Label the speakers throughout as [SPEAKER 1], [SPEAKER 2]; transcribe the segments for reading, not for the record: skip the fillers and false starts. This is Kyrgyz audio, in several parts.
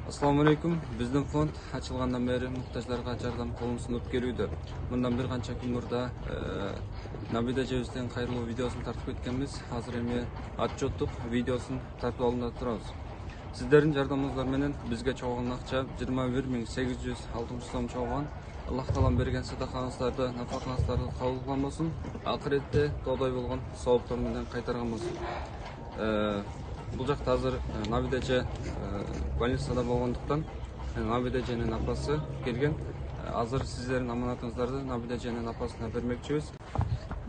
[SPEAKER 1] Assalamu alaikum. Bizden fond açılgandan beri muhtaçlarga jardam kolunu sunup kelүүдө. Bundan bir kança gün burada Nabide Ceviz'den kayırlı videosunu tartıp etkenimiz. Hazır emi atçotluk videosunu tartıp alında turabız. Sizlerin jardamınızlar menen bizge çoğalgan akça 21.806 so'm çoğalgan. Allah talam bergen sadakаңыздарды, nafakаңыздарды kabul kılmasın. Akirette doday bolgan sawaplar menen kaytargan bolsun. Бұл жақта азыр Набидеже больницада болғандықтан Набидеженің апасы келген. Азыр сіздердің аманатыңыздарды Набидеженің апасына бермекчибиз.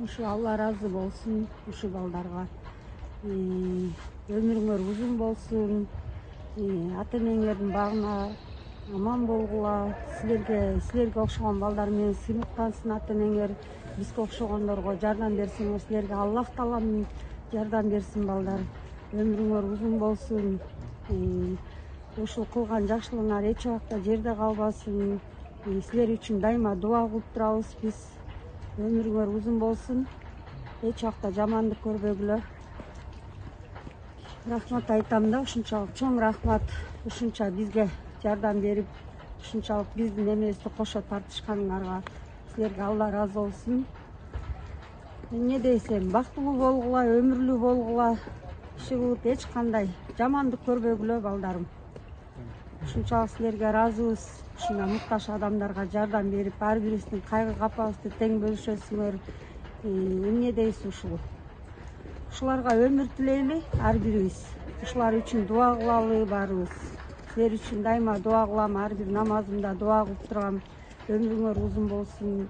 [SPEAKER 2] Ушу Алла разы болсын, ушу балдарга. Өмүрүңөр узун болсун. Ата-энеңердин багына аман болгула. Силерге окшогон балдар менен сыймыктансын ата-энеңер. Бизге окшогондорго жардам берсиңер, силерге Аллах таалам жардам берсин балдар. Өмүрүңөр узун болсун. Ушул кылган жакшылыгыңар эч убакта жерде калбасын. Силер үчүн дайыма дуа кылып турабыз биз. Өмүрүңөр узун болсун. Эч убакта жамандык көрбөгүлө. Рахмат айтам да, ушунчалык чоң рахмат. Ушунча бизге жардам берип, ушунчалык биздин эмебизди кошо тартышканыңарга силерге Алла разы болсун. Не дейсем, бактылуу болгула, өмүрлүү болгула. Шыгылып эч кандай жамандык көрбөгүлө балдарым. Ушунчалык силерге разыбыз. Ушуна муктаж адамдарга жардам берип, ар бирибиздин кайгы капабызды тең бөлүшөсүңөр. Эмне дейсиз ушул? Ушуларга өмүр тилейли ар бирибиз. Ушулар үчүн дуа кылалы баарыбыз. Силер үчүн дайыма дуа кылам, ар бир намазымда дуа кылып турам. Өмүрүңөр узун болсун.